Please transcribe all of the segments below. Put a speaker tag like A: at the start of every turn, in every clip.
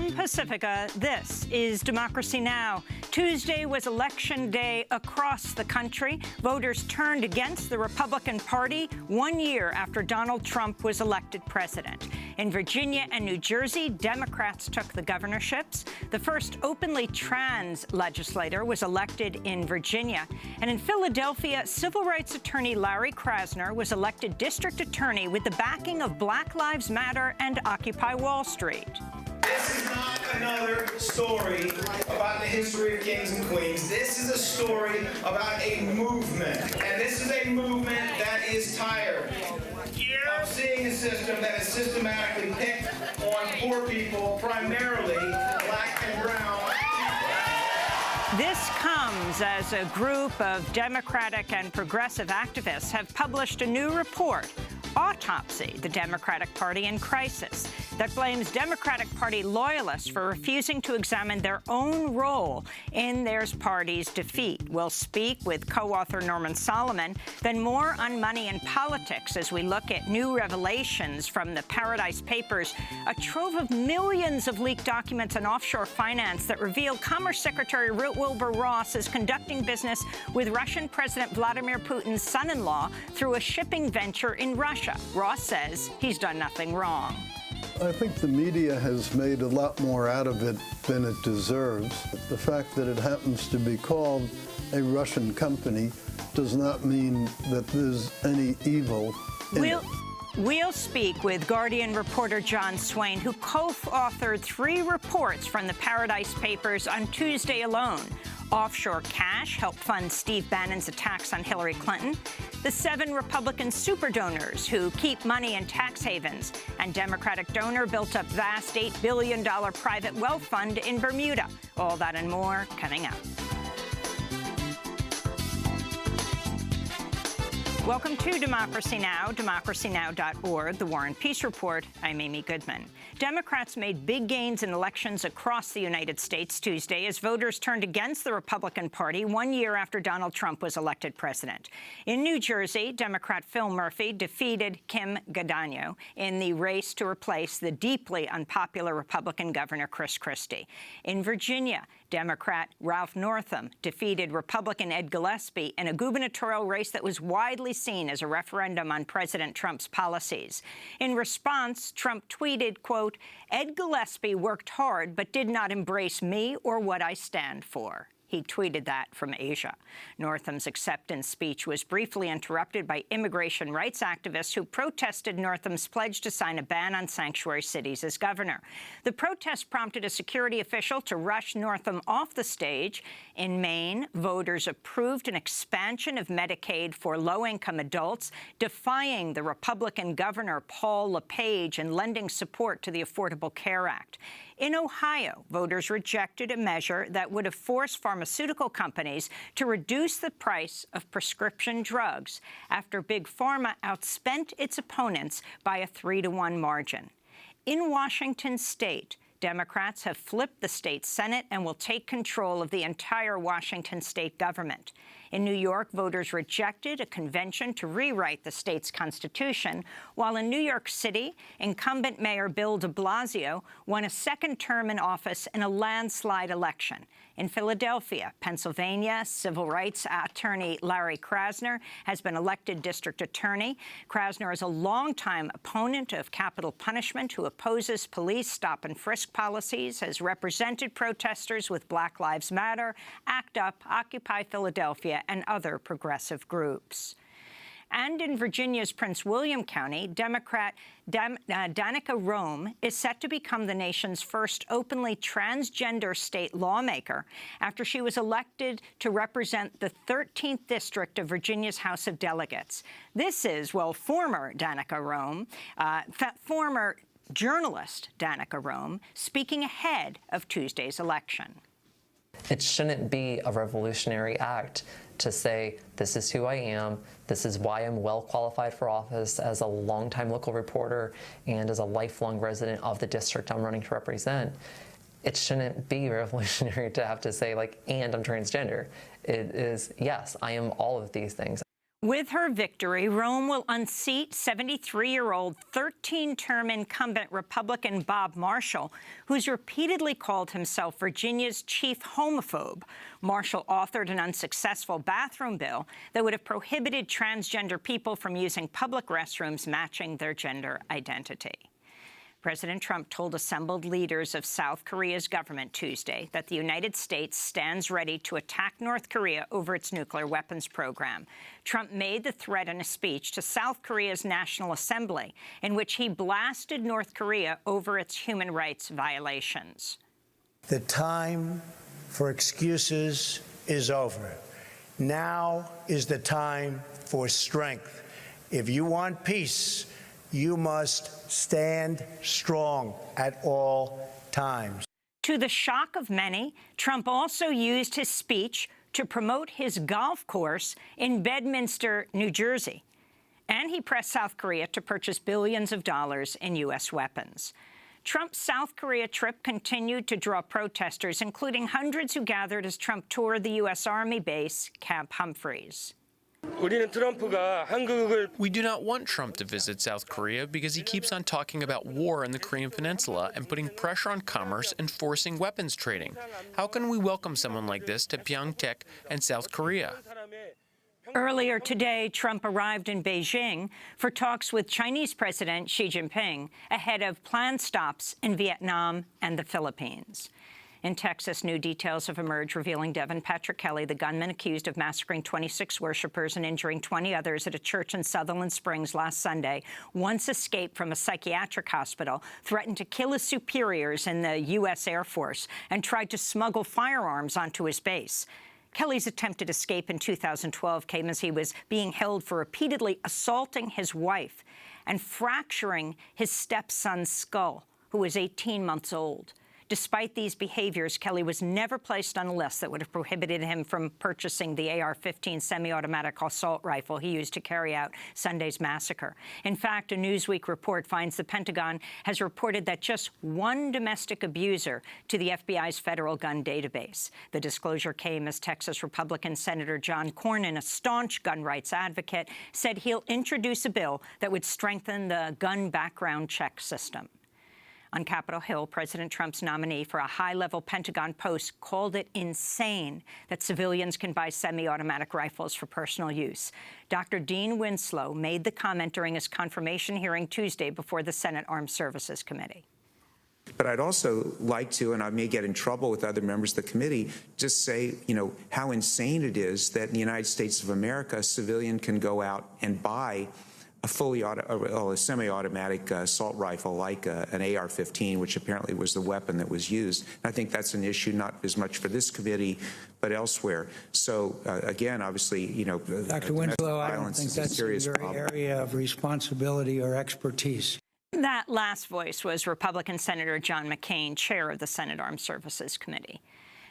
A: From Pacifica, this is Democracy Now! Tuesday was election day across the country. Voters turned against the Republican Party 1 year after Donald Trump was elected president. In Virginia and New Jersey, Democrats took the governorships. The first openly trans legislator was elected in Virginia. And in Philadelphia, civil rights attorney Larry Krasner was elected district attorney with the backing of Black Lives Matter and Occupy Wall Street.
B: This is not another story about the history of kings and queens. This is a story about a movement. And this is a movement that is tired of seeing a system that is systematically picked on poor people, primarily black and brown.
A: This comes as a group of Democratic and progressive activists have published a new report, Autopsy, the Democratic Party in Crisis, that blames Democratic Party loyalists for refusing to examine their own role in their party's defeat. We'll speak with co-author Norman Solomon, then more on money and politics as we look at new revelations from the Paradise Papers, a trove of millions of leaked documents on offshore finance that reveal Commerce Secretary Wilbur Ross is conducting business with Russian President Vladimir Putin's son-in-law through a shipping venture in Russia. Ross says he's done nothing wrong.
C: I think the media has made a lot more out of it than it deserves. The fact that it happens to be called a Russian company does not mean that there's any evil in it.
A: We'll speak with Guardian reporter John Swain, who co-authored 3 reports from the Paradise Papers on Tuesday alone. Offshore cash helped fund Steve Bannon's attacks on Hillary Clinton, the 7 Republican superdonors who keep money in tax havens, and Democratic donor built up vast $8 billion private wealth fund in Bermuda. All that and more coming up. Welcome to Democracy Now!, democracynow.org, The War and Peace Report. I'm Amy Goodman. Democrats made big gains in elections across the United States Tuesday as voters turned against the Republican Party 1 year after Donald Trump was elected president. In New Jersey, Democrat Phil Murphy defeated Kim Guadagno in the race to replace the deeply unpopular Republican Governor Chris Christie. In Virginia, Democrat Ralph Northam defeated Republican Ed Gillespie in a gubernatorial race that was widely seen as a referendum on President Trump's policies. In response, Trump tweeted, quote, "Ed Gillespie worked hard but did not embrace me or what I stand for." He tweeted that from Asia. Northam's acceptance speech was briefly interrupted by immigration rights activists who protested Northam's pledge to sign a ban on sanctuary cities as governor. The protest prompted a security official to rush Northam off the stage. In Maine, voters approved an expansion of Medicaid for low-income adults, defying the Republican Governor Paul LePage and lending support to the Affordable Care Act. In Ohio, voters rejected a measure that would have forced pharmaceutical companies to reduce the price of prescription drugs after Big Pharma outspent its opponents by a 3-to-1 margin. In Washington state, Democrats have flipped the state Senate and will take control of the entire Washington state government. In New York, voters rejected a convention to rewrite the state's constitution, while in New York City, incumbent Mayor Bill de Blasio won a second term in office in a landslide election. In Philadelphia, Pennsylvania, civil rights attorney Larry Krasner has been elected district attorney. Krasner is a longtime opponent of capital punishment who opposes police stop-and-frisk policies, has represented protesters with Black Lives Matter, ACT UP, Occupy Philadelphia, and other progressive groups. And in Virginia's Prince William County, Democrat Danica Roem is set to become the nation's first openly transgender state lawmaker after she was elected to represent the 13th District of Virginia's House of Delegates. This is, well, former Danica Roem, former journalist Danica Roem, speaking ahead of Tuesday's election.
D: It shouldn't be a revolutionary act to say, this is who I am, this is why I'm well qualified for office as a longtime local reporter and as a lifelong resident of the district I'm running to represent. It shouldn't be revolutionary to have to say, like, and I'm transgender. It is, yes, I am all of these things.
A: With her victory, Rome will unseat 73-year-old, 13-term incumbent Republican Bob Marshall, who's repeatedly called himself Virginia's chief homophobe. Marshall authored an unsuccessful bathroom bill that would have prohibited transgender people from using public restrooms matching their gender identity. President Trump told assembled leaders of South Korea's government Tuesday that the United States stands ready to attack North Korea over its nuclear weapons program. Trump made the threat in a speech to South Korea's National Assembly, in which he blasted North Korea over its human rights violations.
E: The time for excuses is over. Now is the time for strength. If you want peace, you must stand strong at all times.
A: To the shock of many, Trump also used his speech to promote his golf course in Bedminster, New Jersey. And he pressed South Korea to purchase billions of dollars in U.S. weapons. Trump's South Korea trip continued to draw protesters, including hundreds who gathered as Trump toured the U.S. Army base, Camp Humphreys.
F: We do not want Trump to visit South Korea because he keeps on talking about war in the Korean Peninsula and putting pressure on commerce and forcing weapons trading. How can we welcome someone like this to Pyeongtaek and South Korea?
A: Earlier today, Trump arrived in Beijing for talks with Chinese President Xi Jinping ahead of planned stops in Vietnam and the Philippines. In Texas, new details have emerged revealing Devin Patrick Kelly, the gunman accused of massacring 26 worshipers and injuring 20 others at a church in Sutherland Springs last Sunday, once escaped from a psychiatric hospital, threatened to kill his superiors in the U.S. Air Force, and tried to smuggle firearms onto his base. Kelly's attempted escape in 2012 came as he was being held for repeatedly assaulting his wife and fracturing his stepson's skull, who was 18 months old. Despite these behaviors, Kelly was never placed on a list that would have prohibited him from purchasing the AR-15 semi-automatic assault rifle he used to carry out Sunday's massacre. In fact, a Newsweek report finds the Pentagon has reported that just one domestic abuser to the FBI's federal gun database. The disclosure came as Texas Republican Senator John Cornyn, a staunch gun rights advocate, said he'll introduce a bill that would strengthen the gun background check system. On Capitol Hill, President Trump's nominee for a high-level Pentagon post called it insane that civilians can buy semi-automatic rifles for personal use. Dr. Dean Winslow made the comment during his confirmation hearing Tuesday before the Senate Armed Services Committee.
G: But I'd also like to, and I may get in trouble with other members of the committee, just say, how insane it is that in the United States of America, a civilian can go out and buy a semi-automatic assault rifle like an AR-15, which apparently was the weapon that was used. And I think that's an issue not as much for this committee, but elsewhere. So again, obviously,
E: Dr. Winslow, I don't think that's your area of responsibility or expertise.
A: That last voice was Republican Senator John McCain, chair of the Senate Armed Services Committee.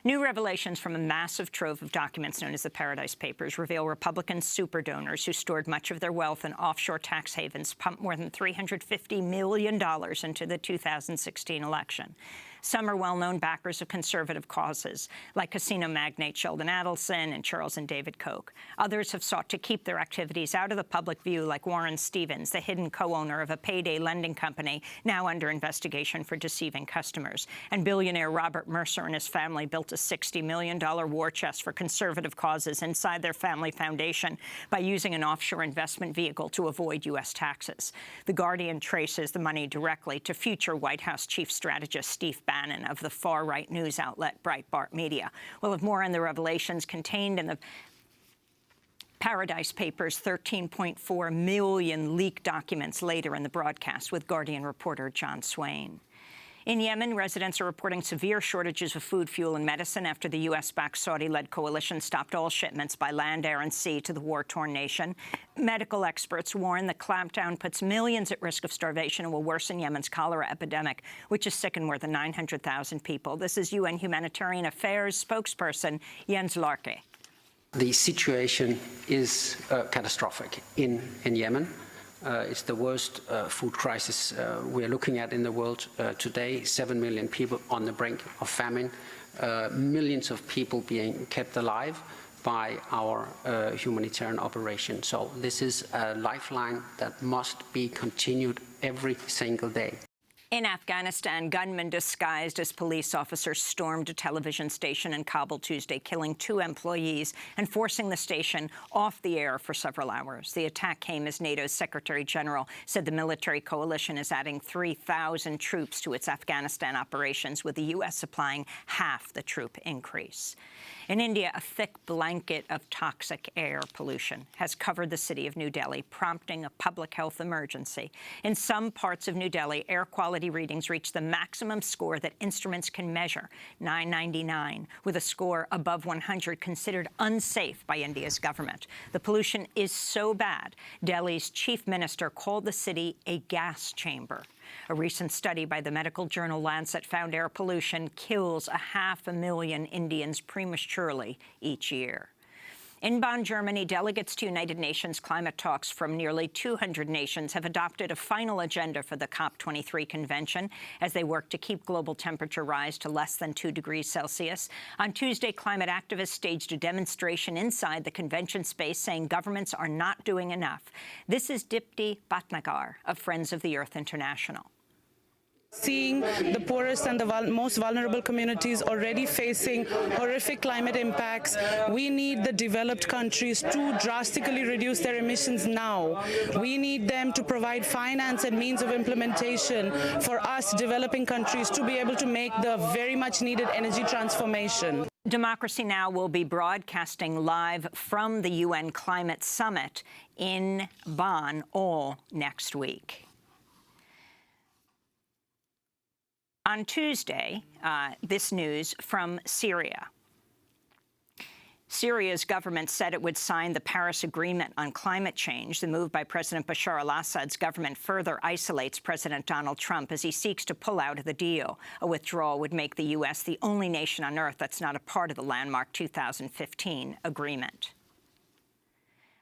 A: New revelations from a massive trove of documents known as the Paradise Papers reveal Republican super donors who stored much of their wealth in offshore tax havens pumped more than $350 million into the 2016 election. Some are well-known backers of conservative causes, like casino magnate Sheldon Adelson and Charles and David Koch. Others have sought to keep their activities out of the public view, like Warren Stevens, the hidden co-owner of a payday lending company now under investigation for deceiving customers. And billionaire Robert Mercer and his family built a $60 million war chest for conservative causes inside their family foundation by using an offshore investment vehicle to avoid U.S. taxes. The Guardian traces the money directly to future White House chief strategist Steve Bannon of the far-right news outlet Breitbart Media. We'll have more on the revelations contained in the Paradise Papers' 13.4 million leaked documents later in the broadcast with Guardian reporter John Swain. In Yemen, residents are reporting severe shortages of food, fuel, and medicine after the U.S.-backed Saudi-led coalition stopped all shipments by land, air, and sea to the war-torn nation. Medical experts warn the clampdown puts millions at risk of starvation and will worsen Yemen's cholera epidemic, which has sickened more than 900,000 people. This is UN Humanitarian Affairs spokesperson Jens Larke.
H: The situation is catastrophic in Yemen. It's the worst food crisis we're looking at in the world today. 7 million people on the brink of famine, millions of people being kept alive by our humanitarian operation. So this is a lifeline that must be continued every single day.
A: In Afghanistan, gunmen disguised as police officers stormed a television station in Kabul Tuesday, killing 2 employees and forcing the station off the air for several hours. The attack came as NATO's Secretary General said the military coalition is adding 3,000 troops to its Afghanistan operations, with the U.S. supplying half the troop increase. In India, a thick blanket of toxic air pollution has covered the city of New Delhi, prompting a public health emergency. In some parts of New Delhi, air quality readings reached the maximum score that instruments can measure, 999, with a score above 100 considered unsafe by India's government. The pollution is so bad, Delhi's chief minister called the city a gas chamber. A recent study by the medical journal Lancet found air pollution kills 500,000 Indians prematurely each year. In Bonn, Germany, delegates to United Nations climate talks from nearly 200 nations have adopted a final agenda for the COP23 convention as they work to keep global temperature rise to less than 2 degrees Celsius. On Tuesday, climate activists staged a demonstration inside the convention space saying governments are not doing enough. This is Dipti Bhatnagar of Friends of the Earth International.
I: Seeing the poorest and the most vulnerable communities already facing horrific climate impacts, we need the developed countries to drastically reduce their emissions now. We need them to provide finance and means of implementation for us developing countries to be able to make the very much needed energy transformation.
A: Democracy Now! Will be broadcasting live from the UN Climate Summit in Bonn all next week. On Tuesday, this news from Syria. Syria's government said it would sign the Paris Agreement on climate change. The move by President Bashar al-Assad's government further isolates President Donald Trump as he seeks to pull out of the deal. A withdrawal would make the U.S. the only nation on earth that's not a part of the landmark 2015 agreement.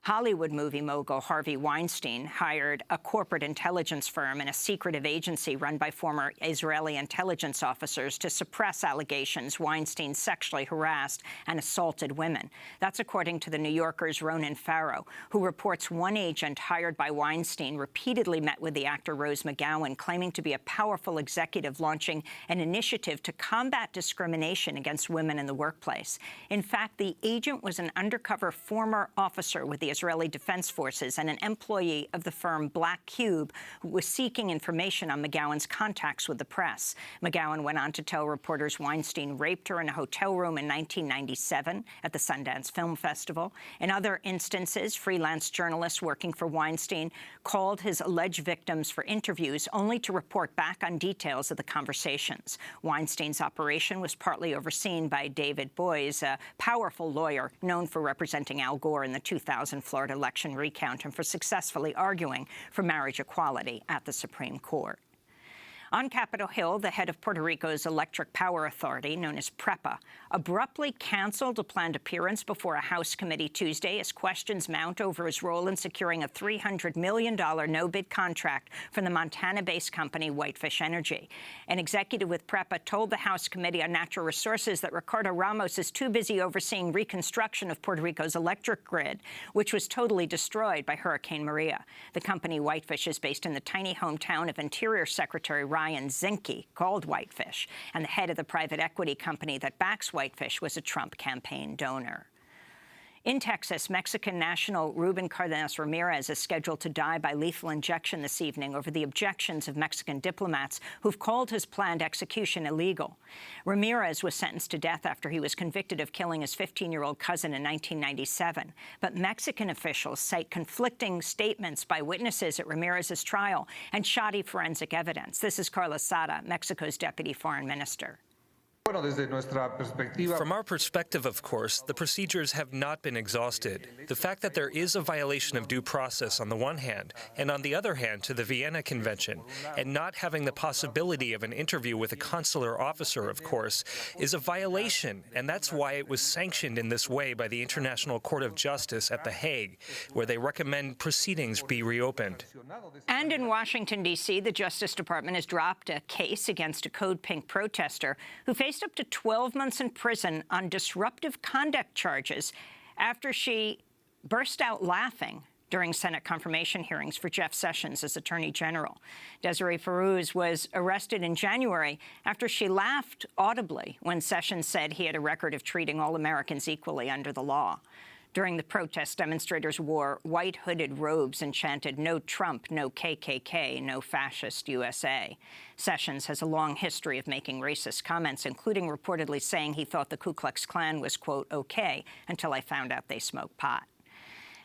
A: Hollywood movie mogul Harvey Weinstein hired a corporate intelligence firm and a secretive agency run by former Israeli intelligence officers to suppress allegations Weinstein sexually harassed and assaulted women. That's according to The New Yorker's Ronan Farrow, who reports one agent hired by Weinstein repeatedly met with the actor Rose McGowan, claiming to be a powerful executive launching an initiative to combat discrimination against women in the workplace. In fact, the agent was an undercover former officer with the Israeli Defense Forces and an employee of the firm Black Cube, who was seeking information on McGowan's contacts with the press. McGowan went on to tell reporters Weinstein raped her in a hotel room in 1997 at the Sundance Film Festival. In other instances, freelance journalists working for Weinstein called his alleged victims for interviews, only to report back on details of the conversations. Weinstein's operation was partly overseen by David Boies, a powerful lawyer known for representing Al Gore in the 2000 Florida election recount and for successfully arguing for marriage equality at the Supreme Court. On Capitol Hill, the head of Puerto Rico's Electric Power Authority, known as PREPA, abruptly canceled a planned appearance before a House committee Tuesday as questions mount over his role in securing a $300 million no-bid contract from the Montana-based company Whitefish Energy. An executive with PREPA told the House Committee on Natural Resources that Ricardo Ramos is too busy overseeing reconstruction of Puerto Rico's electric grid, which was totally destroyed by Hurricane Maria. The company Whitefish is based in the tiny hometown of Interior Secretary Ryan Zinke, called Whitefish, and the head of the private equity company that backs Whitefish was a Trump campaign donor. In Texas, Mexican national Ruben Cardenas Ramirez is scheduled to die by lethal injection this evening over the objections of Mexican diplomats who've called his planned execution illegal. Ramirez was sentenced to death after he was convicted of killing his 15-year-old cousin in 1997. But Mexican officials cite conflicting statements by witnesses at Ramirez's trial and shoddy forensic evidence. This is Carlos Sada, Mexico's deputy foreign minister.
J: From our perspective, of course, the procedures have not been exhausted. The fact that there is a violation of due process on the one hand, and on the other hand to the Vienna Convention, and not having the possibility of an interview with a consular officer, of course, is a violation, and that's why it was sanctioned in this way by the International Court of Justice at The Hague, where they recommend proceedings be reopened.
A: And in Washington, D.C., the Justice Department has dropped a case against a Code Pink protester who faced up to 12 months in prison on disruptive conduct charges after she burst out laughing during Senate confirmation hearings for Jeff Sessions as Attorney General. Desiree Feruz was arrested in January after she laughed audibly when Sessions said he had a record of treating all Americans equally under the law. During the protest, demonstrators wore white hooded robes and chanted, "No Trump, no KKK, no fascist USA." Sessions has a long history of making racist comments, including reportedly saying he thought the Ku Klux Klan was, quote, okay, until I found out they smoke pot.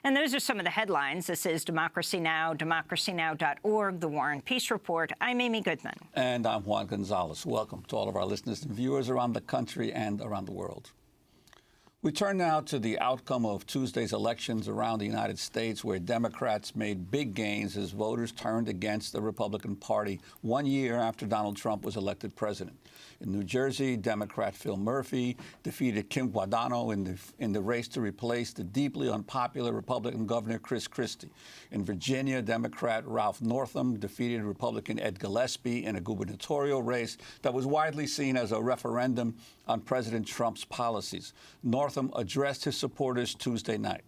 A: And those are some of the headlines. This is Democracy Now!, DemocracyNow.org, The War and Peace Report. I'm Amy Goodman.
K: And I'm Juan Gonzalez. Welcome to all of our listeners and viewers around the country and around the world. We turn now to the outcome of Tuesday's elections around the United States, where Democrats made big gains as voters turned against the Republican Party 1 year after Donald Trump was elected president. In New Jersey, Democrat Phil Murphy defeated Kim Guadagno in the race to replace the deeply unpopular Republican Governor Chris Christie. In Virginia, Democrat Ralph Northam defeated Republican Ed Gillespie in a gubernatorial race that was widely seen as a referendum on President Trump's policies. Northam addressed his supporters Tuesday night.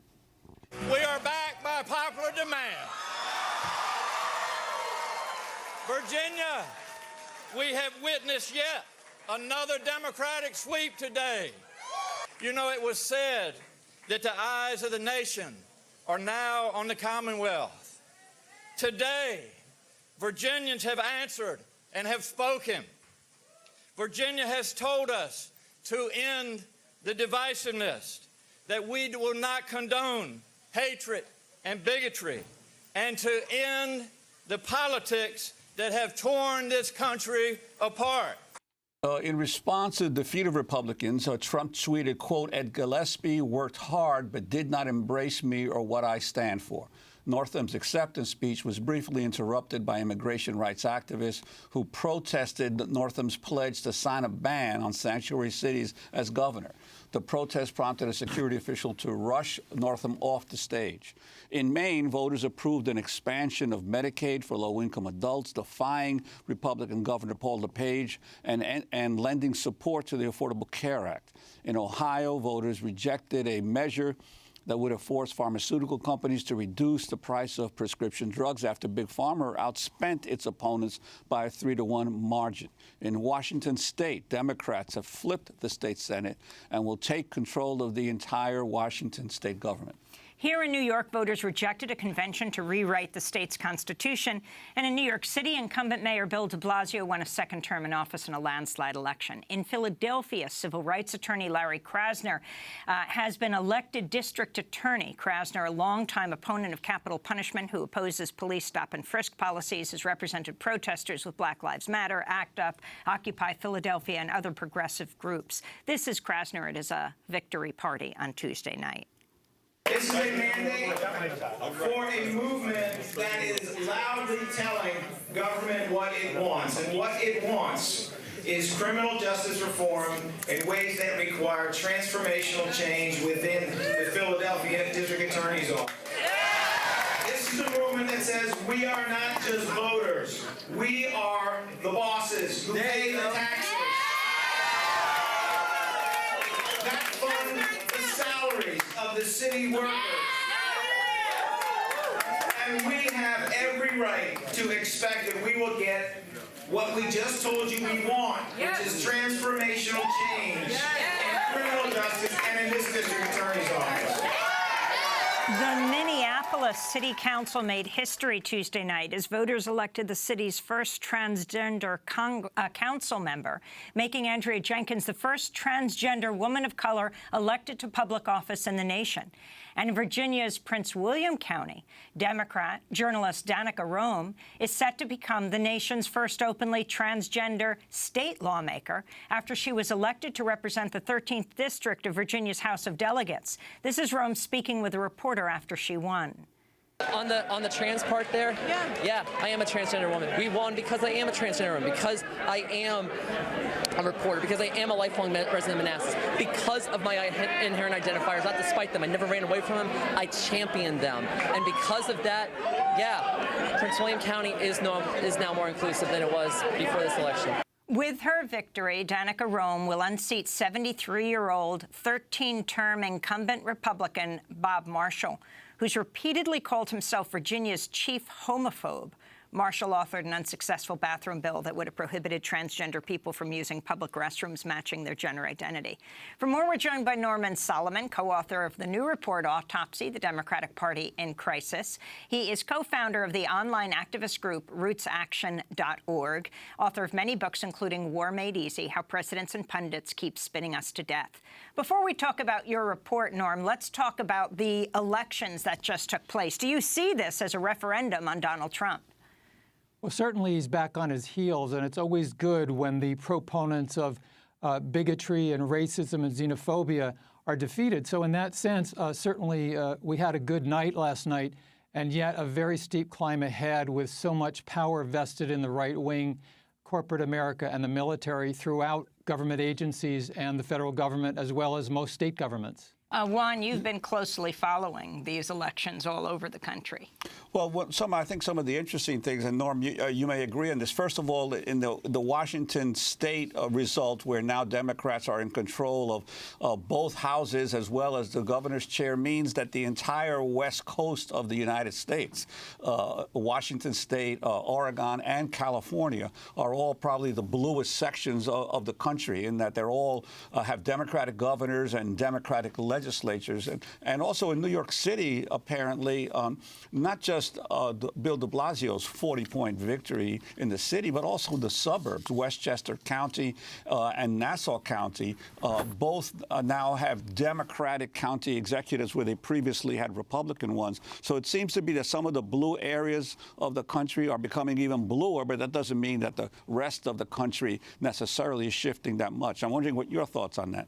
L: We are back by popular demand. Virginia, we have witnessed yet another Democratic sweep today. You know, it was said that the eyes of the nation are now on the Commonwealth. Today, Virginians have answered and have spoken. Virginia has told us to end the divisiveness, that we will not condone hatred and bigotry, and to end the politics that have torn this country apart.
K: In response to the defeat of Republicans, Trump tweeted, quote, Ed Gillespie worked hard but did not embrace me or what I stand for. Northam's acceptance speech was briefly interrupted by immigration rights activists who protested Northam's pledge to sign a ban on sanctuary cities as governor. The protest prompted a security official to rush Northam off the stage. In Maine, voters approved an expansion of Medicaid for low-income adults, defying Republican Governor Paul LePage and lending support to the Affordable Care Act. In Ohio, voters rejected a measure that would have forced pharmaceutical companies to reduce the price of prescription drugs after Big Pharma outspent its opponents by a 3-to-1 margin. In Washington state, Democrats have flipped the state Senate and will take control of the entire Washington state government.
A: Here in New York, voters rejected a convention to rewrite the state's constitution. And in New York City, incumbent Mayor Bill de Blasio won a second term in office in a landslide election. In Philadelphia, civil rights attorney Larry Krasner has been elected district attorney. Krasner, a longtime opponent of capital punishment who opposes police stop-and-frisk policies, has represented protesters with Black Lives Matter, ACT UP, Occupy Philadelphia, and other progressive groups. This is Krasner at his victory party on Tuesday night.
B: This is a mandate for a movement that is loudly telling government what it wants. And what it wants is criminal justice reform in ways that require transformational change within the Philadelphia District Attorney's Office. This is a movement that says we are not just voters. We are the bosses who pay the taxes. That fund the salaries of the city workers. And we have every right to expect that we will get what we just told you we want, which is transformational change in criminal justice and in this district attorney's office.
A: The Minneapolis City Council made history Tuesday night as voters elected the city's first transgender council member, making Andrea Jenkins the first transgender woman of color elected to public office in the nation. And in Virginia's Prince William County, Democrat journalist Danica Roem is set to become the nation's first openly transgender state lawmaker after she was elected to represent the 13th District of Virginia's House of Delegates. This is Roem speaking with a reporter after she won.
D: On the trans part there, yeah, I am a transgender woman. We won because I am a transgender woman, because I am a reporter, because I am a lifelong resident of Manassas, because of my inherent identifiers, not despite them. I never ran away from them. I championed them, and because of that, yeah, Prince William County is now more inclusive than it was before this election.
A: With her victory, Danica Roem will unseat 73-year-old, 13-term incumbent Republican Bob Marshall, who's repeatedly called himself Virginia's chief homophobe. Marshall authored an unsuccessful bathroom bill that would have prohibited transgender people from using public restrooms matching their gender identity. For more, we're joined by Norman Solomon, co-author of the new report, Autopsy, the Democratic Party in Crisis. He is co-founder of the online activist group RootsAction.org, author of many books, including War Made Easy, How Presidents and Pundits Keep Spinning Us to Death. Before we talk about your report, Norm, let's talk about the elections that just took place. Do you see this as a referendum on Donald Trump?
M: Well, certainly he's back on his heels, and it's always good when the proponents of bigotry and racism and xenophobia are defeated. So in that sense, certainly we had a good night last night, and yet a very steep climb ahead with so much power vested in the right wing, corporate America, and the military throughout government agencies and the federal government, as well as most state governments.
A: Juan, you've been closely following these elections all over the country.
K: Well, I think some of the interesting things, and Norm, you may agree on this. First of all, in the Washington state result, where now Democrats are in control of both houses as well as the governor's chair, means that the entire west coast of the United States, Washington state, Oregon, and California, are all probably the bluest sections of the country, in that they're all have Democratic governors and Democratic legislatures. And also in New York City, apparently, not just Bill de Blasio's 40-point victory in the city, but also the suburbs, Westchester County and Nassau County, both now have Democratic county executives where they previously had Republican ones. So it seems to be that some of the blue areas of the country are becoming even bluer, but that doesn't mean that the rest of the country necessarily is shifting that much. I'm wondering what your thoughts on that.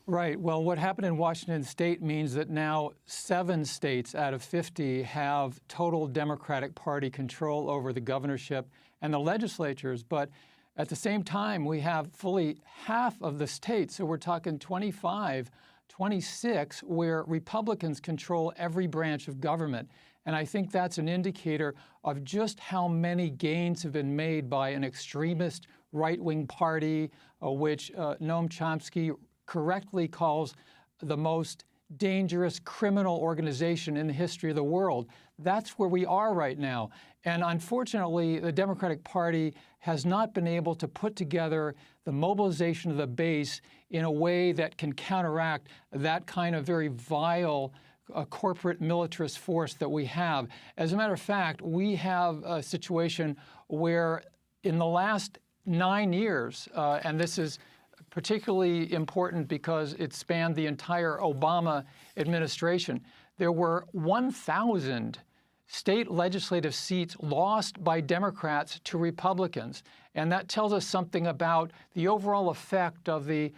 M: Right. Well, what happened in Washington state means that now 7 states out of 50 have total Democratic Party control over the governorship and the legislatures. But at the same time, we have fully half of the states. So we're talking 25, 26, where Republicans control every branch of government. And I think that's an indicator of just how many gains have been made by an extremist right-wing party, which Noam Chomsky correctly calls the most dangerous criminal organization in the history of the world. That's where we are right now. And unfortunately, the Democratic Party has not been able to put together the mobilization of the base in a way that can counteract that kind of very vile corporate militarist force that we have. As a matter of fact, we have a situation where in the last 9 years, and this is particularly important because it spanned the entire Obama administration, there were 1,000 state legislative seats lost by Democrats to Republicans. And that tells us something about the overall effect of the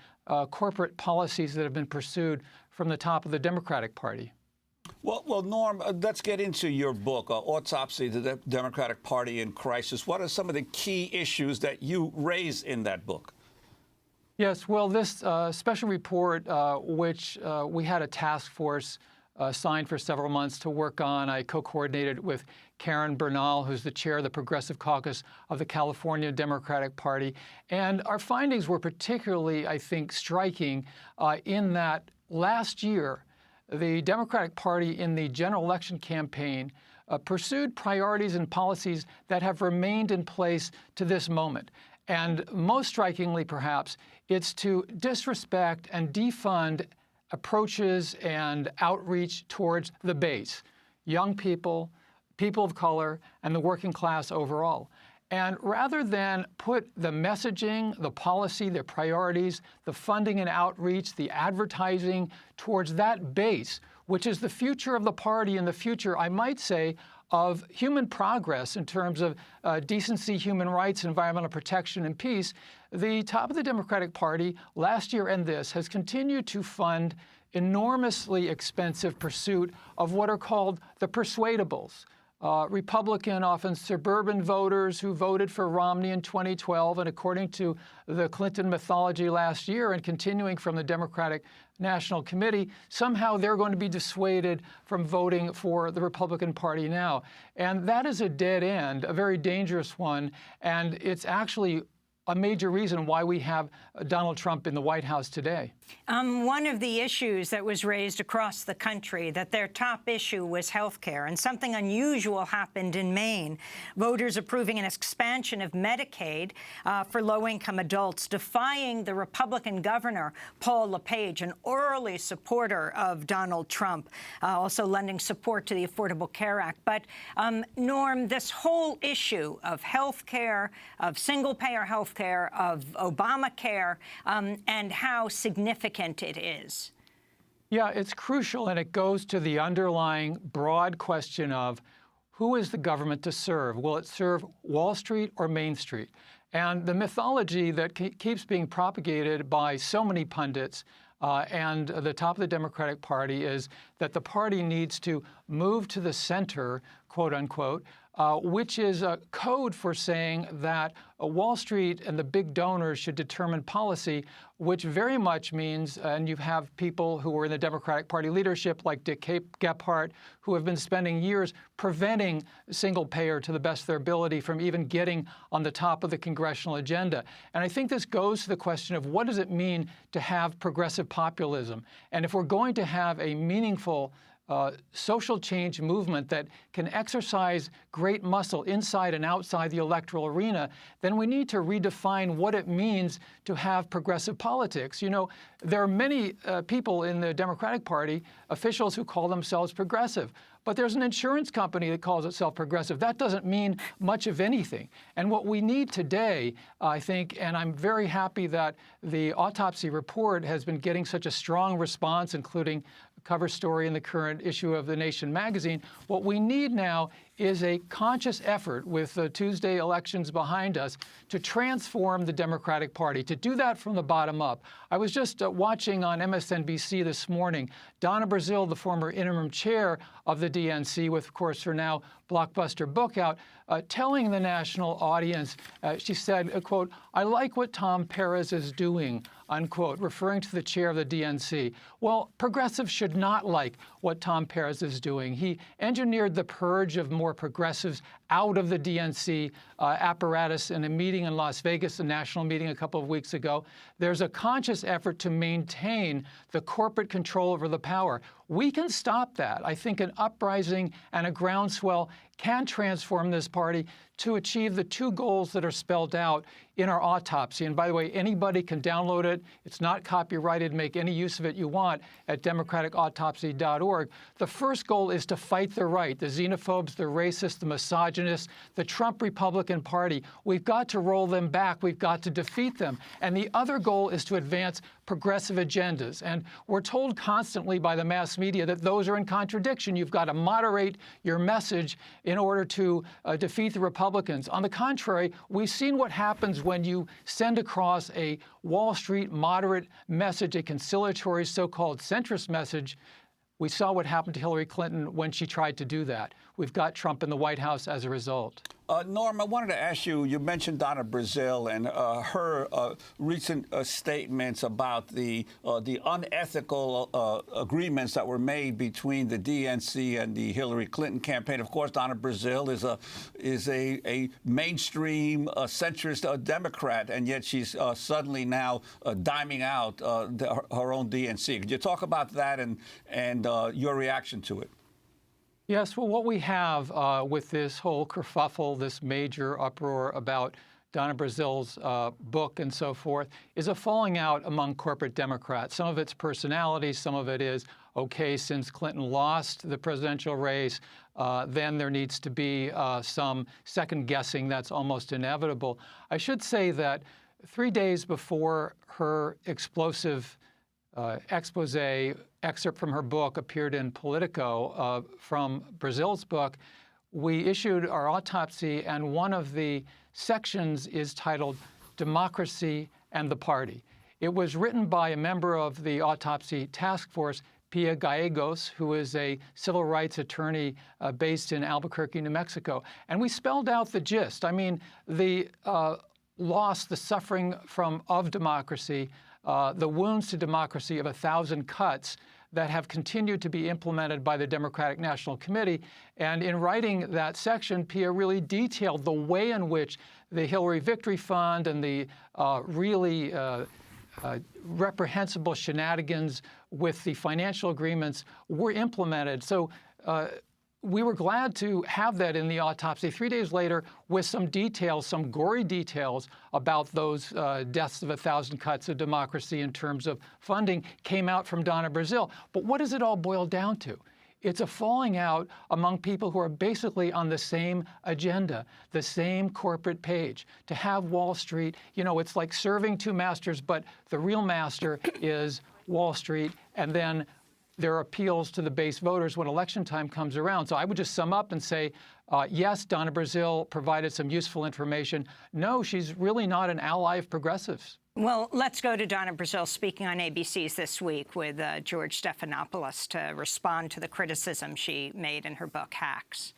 M: corporate policies that have been pursued from the top of the Democratic Party.
K: Well, Norm, let's get into your book, Autopsy, the Democratic Party in Crisis. What are some of the key issues that you raise in that book?
M: Yes, well, this special report, which we had a task force assigned for several months to work on. I co-coordinated with Karen Bernal, who's the chair of the Progressive Caucus of the California Democratic Party. And our findings were particularly, I think, striking in that last year, the Democratic Party in the general election campaign pursued priorities and policies that have remained in place to this moment. And most strikingly, perhaps, it's to disrespect and defund approaches and outreach towards the base, young people, people of color, and the working class overall. And rather than put the messaging, the policy, the priorities, the funding and outreach, the advertising towards that base, which is the future of the party and the future, I might say, of human progress in terms of decency, human rights, environmental protection, and peace, the top of the Democratic Party last year and this has continued to fund enormously expensive pursuit of what are called the persuadables. Republican, often suburban voters who voted for Romney in 2012, and according to the Clinton mythology last year and continuing from the Democratic National Committee, somehow they're going to be dissuaded from voting for the Republican Party now. And that is a dead end, a very dangerous one, and it's actually a major reason why we have Donald Trump in the White House today.
A: One of the issues that was raised across the country, that their top issue was health care, and something unusual happened in Maine. Voters approving an expansion of Medicaid for low-income adults, defying the Republican governor, Paul LePage, an early supporter of Donald Trump, also lending support to the Affordable Care Act. But, Norm, this whole issue of health care, of single-payer health care, of Obamacare, and how significant it is.
M: Yeah, it's crucial, and it goes to the underlying broad question of who is the government to serve? Will it serve Wall Street or Main Street? And the mythology that keeps being propagated by so many pundits and the top of the Democratic Party is that the party needs to move to the center, quote unquote, which is a code for saying that Wall Street and the big donors should determine policy, which very much means, and you have people who are in the Democratic Party leadership like Dick Gephardt, who have been spending years preventing single payer to the best of their ability from even getting on the top of the congressional agenda. And I think this goes to the question of what does it mean to have progressive populism? And if we're going to have a meaningful social change movement that can exercise great muscle inside and outside the electoral arena, then we need to redefine what it means to have progressive politics. You know, there are many people in the Democratic Party, officials who call themselves progressive. But there's an insurance company that calls itself progressive. That doesn't mean much of anything. And what we need today, I think, and I'm very happy that the autopsy report has been getting such a strong response, including a cover story in the current issue of The Nation magazine. What we need now is a conscious effort with the Tuesday elections behind us to transform the Democratic Party, to do that from the bottom up. I was just watching on MSNBC this morning, Donna Brazile, the former interim chair of the DNC, with, of course, her now blockbuster book out, telling the national audience, she said, quote, "I like what Tom Perez is doing," unquote, referring to the chair of the DNC. Well, progressives should not like what Tom Perez is doing. He engineered the purge of more progressives out of the DNC apparatus in a meeting in Las Vegas, a national meeting a couple of weeks ago. There's a conscious effort to maintain the corporate control over the power. We can stop that. I think an uprising and a groundswell can transform this party to achieve the two goals that are spelled out in our autopsy. And by the way, anybody can download it. It's not copyrighted. Make any use of it you want at democraticautopsy.org. The first goal is to fight the right, the xenophobes, the racists, the misogynists, the Trump Republican Party. We've got to roll them back. We've got to defeat them. And the other goal is to advance progressive agendas. And we're told constantly by the mass media that those are in contradiction. You've got to moderate your message in order to defeat the Republicans. On the contrary, we've seen what happens when you send across a Wall Street moderate message, a conciliatory so-called centrist message. We saw what happened to Hillary Clinton when she tried to do that. We've got Trump in the White House as a result.
K: Norm, I wanted to ask you, you mentioned Donna Brazile and her recent statements about the unethical agreements that were made between the DNC and the Hillary Clinton campaign. Of course, Donna Brazile is a mainstream centrist Democrat, and yet she's suddenly now diming out her own DNC. Could you talk about that and your reaction to it?
M: Yes, well, what we have with this whole kerfuffle, this major uproar about Donna Brazile's book and so forth, is a falling out among corporate Democrats. Some of it's personality, some of it is, okay, since Clinton lost the presidential race, then there needs to be some second guessing that's almost inevitable. I should say that 3 days before her explosive expose excerpt from her book appeared in Politico from Brazile's book, we issued our autopsy, and one of the sections is titled Democracy and the Party. It was written by a member of the autopsy task force, Pia Gallegos, who is a civil rights attorney based in Albuquerque, New Mexico. And we spelled out the gist. I mean, the loss, the suffering of democracy, the wounds to democracy of 1,000 cuts that have continued to be implemented by the Democratic National Committee. And in writing that section, Pia really detailed the way in which the Hillary Victory Fund and the really reprehensible shenanigans with the financial agreements were implemented. So we were glad to have that in the autopsy 3 days later with some details, some gory details about those deaths of 1,000 cuts of democracy in terms of funding came out from Donna Brazile. But what does it all boil down to? It's a falling out among people who are basically on the same agenda, the same corporate page. To have Wall Street, you know, it's like serving two masters, but the real master is Wall Street, and then there are appeals to the base voters when election time comes around. So I would just sum up and say, yes, Donna Brazile provided some useful information. No, she's really not an ally of progressives.
A: Well, let's go to Donna Brazile speaking on ABC's This Week with George Stephanopoulos to respond to the criticism she made in her book, Hacks.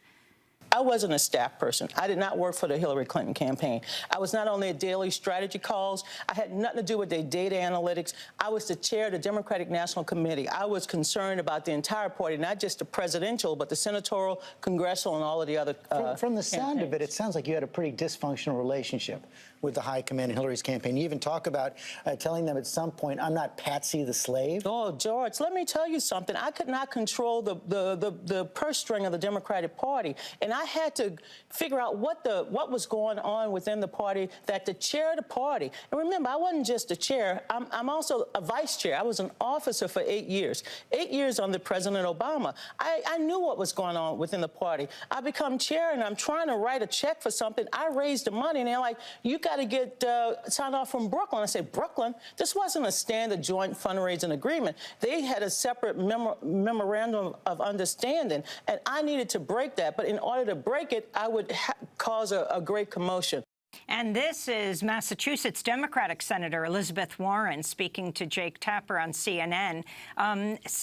N: I wasn't a staff person. I did not work for the Hillary Clinton campaign. I was not on their daily strategy calls. I had nothing to do with their data analytics. I was the chair of the Democratic National Committee. I was concerned about the entire party, not just the presidential, but the senatorial, congressional, and all of the other
O: From the sound of it, it sounds like you had a pretty dysfunctional relationship with the high command in Hillary's campaign. You even talk about telling them at some point, I'm not Patsy the slave.
N: Oh, George, let me tell you something. I could not control the purse string of the Democratic Party, and I had to figure out what was going on within the party, that the chair of the party, and remember, I wasn't just the chair, I'm also a vice chair. I was an officer for 8 years. 8 years under President Obama. I knew what was going on within the party. I become chair, and I'm trying to write a check for something. I raised the money, and they're like, you got to get signed off from Brooklyn. I said, Brooklyn? This wasn't a standard joint fundraising agreement. They had a separate memorandum of understanding, and I needed to break that. But in order to break it, I would cause a great commotion.
A: And this is Massachusetts Democratic Senator Elizabeth Warren speaking to Jake Tapper on CNN,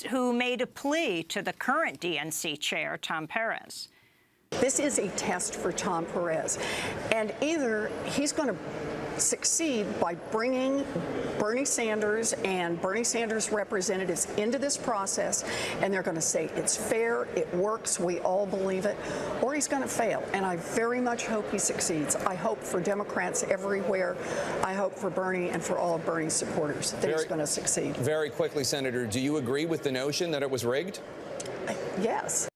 A: who made a plea to the current DNC chair, Tom Perez.
P: This is a test for Tom Perez, and either he's going to succeed by bringing Bernie Sanders and Bernie Sanders representatives into this process, and they're going to say it's fair, it works, we all believe it, or he's going to fail. And I very much hope he succeeds. I hope for Democrats everywhere. I hope for Bernie and for all of Bernie's supporters that he's going to succeed.
Q: Very quickly, Senator, do you agree with the notion that it was rigged?
P: Yes.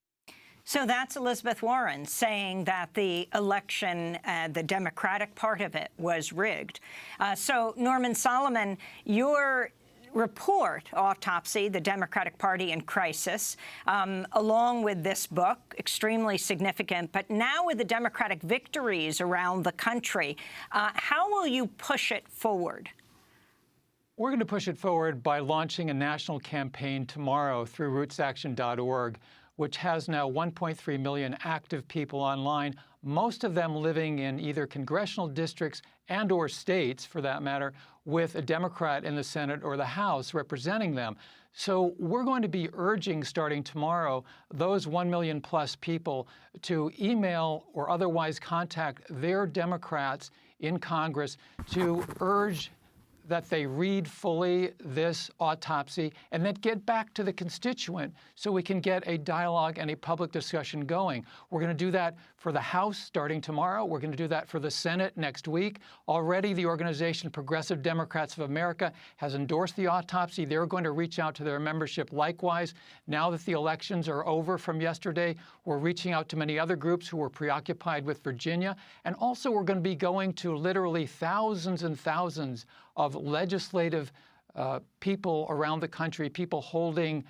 A: So that's Elizabeth Warren saying that the election, the Democratic part of it, was rigged. So, Norman Solomon, your report, Autopsy, the Democratic Party in Crisis, along with this book, extremely significant, but now with the Democratic victories around the country, how will you push it forward?
M: We're going to push it forward by launching a national campaign tomorrow through rootsaction.org, which has now 1.3 million active people online, most of them living in either congressional districts and or states, for that matter, with a Democrat in the Senate or the House representing them. So we're going to be urging, starting tomorrow, those 1 million plus people to email or otherwise contact their Democrats in Congress to urge that they read fully this autopsy and then get back to the constituent so we can get a dialogue and a public discussion going. We're going to do that for the House starting tomorrow. We're going to do that for the Senate next week. Already the organization Progressive Democrats of America has endorsed the autopsy. They're going to reach out to their membership likewise. Now that the elections are over from yesterday, we're reaching out to many other groups who were preoccupied with Virginia. And also we're going to be going to literally thousands and thousands of legislative people around the country, people holding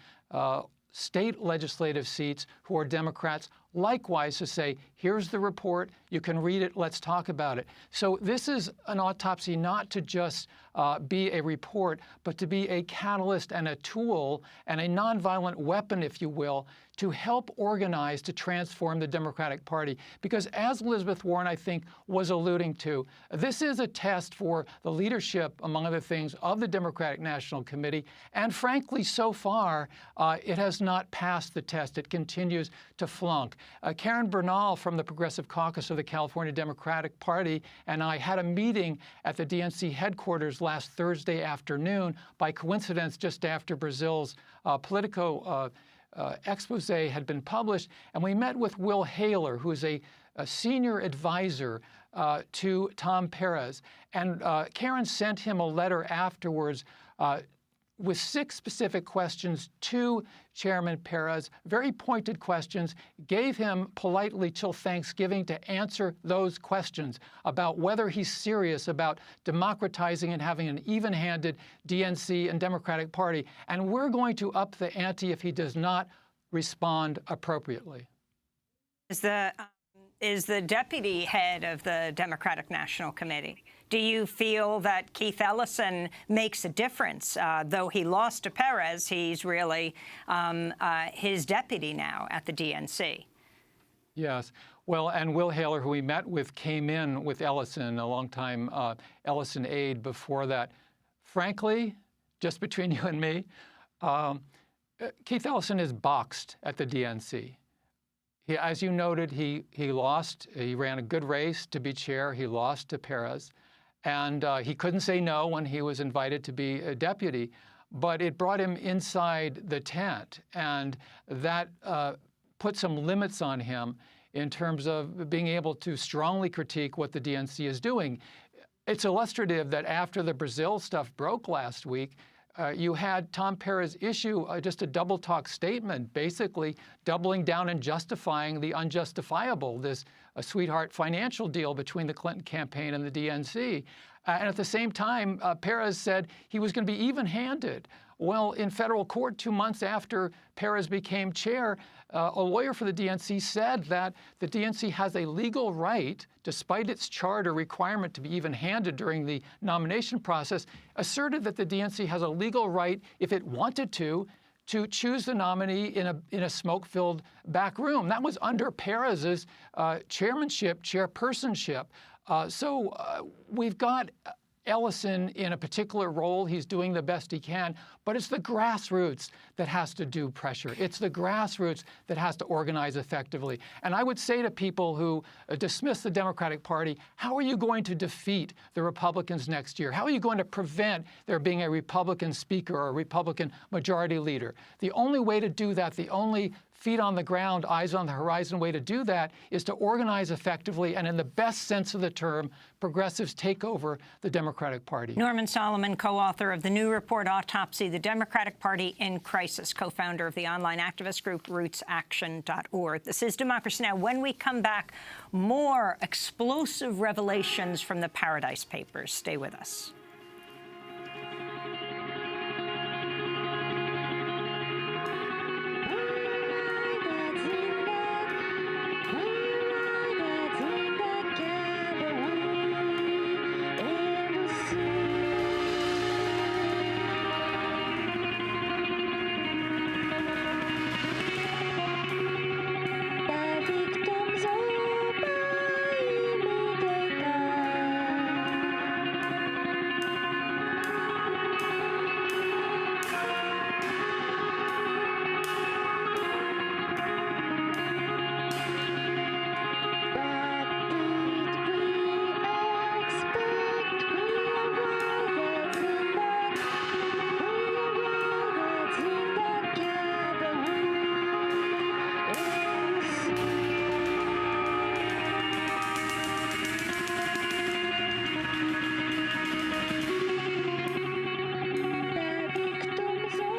M: state legislative seats who are Democrats, likewise to say, here's the report, you can read it, let's talk about it. So this is an autopsy not to just be a report, but to be a catalyst and a tool and a nonviolent weapon, if you will, to help organize to transform the Democratic Party. Because as Elizabeth Warren, I think, was alluding to, this is a test for the leadership, among other things, of the Democratic National Committee. And frankly, so far, it has not passed the test. It continues to flunk. Karen Bernal from the Progressive Caucus of the California Democratic Party and I had a meeting at the DNC headquarters last Thursday afternoon, by coincidence, just after Brazile's Politico expose had been published, and we met with Will Haler, who is a senior advisor to Tom Perez. And Karen sent him a letter afterwards with 6 specific questions to Chairman Perez, very pointed questions, gave him politely till Thanksgiving to answer those questions about whether he's serious about democratizing and having an even-handed DNC and Democratic Party. And we're going to up the ante if he does not respond appropriately.
A: Is the deputy head of the Democratic National Committee. Do you feel that Keith Ellison makes a difference? Though he lost to Perez, he's really his deputy now at the DNC.
M: Yes. Well, and Will Haler, who we met with, came in with Ellison, a longtime Ellison aide before that. Frankly, just between you and me, Keith Ellison is boxed at the DNC. As you noted, he lost. He ran a good race to be chair. He lost to Perez. And he couldn't say no when he was invited to be a deputy. But it brought him inside the tent. And that put some limits on him in terms of being able to strongly critique what the DNC is doing. It's illustrative that after the Brazil stuff broke last week, you had Tom Perez issue just a double-talk statement, basically doubling down and justifying the unjustifiable, this sweetheart financial deal between the Clinton campaign and the DNC. And at the same time, Perez said he was going to be even-handed. Well, in federal court 2 months after Perez became chair, a lawyer for the DNC said that the DNC has a legal right, despite its charter requirement to be even-handed during the nomination process, asserted that the DNC has a legal right, if it wanted to choose the nominee in a smoke-filled back room. That was under Perez's chairpersonship. So we've got Ellison in a particular role. He's doing the best he can, but it's the grassroots that has to do pressure. It's the grassroots that has to organize effectively. And I would say to people who dismiss the Democratic Party, how are you going to defeat the Republicans next year? How are you going to prevent there being a Republican speaker or a Republican majority leader? The only way to do that, the only feet on the ground, eyes on the horizon way to do that is to organize effectively, and in the best sense of the term, progressives take over the Democratic Party.
A: Norman Solomon, co-author of the new report, Autopsy, the Democratic Party in Crisis, co-founder of the online activist group rootsaction.org. This is Democracy Now! When we come back, more explosive revelations from the Paradise Papers. Stay with us.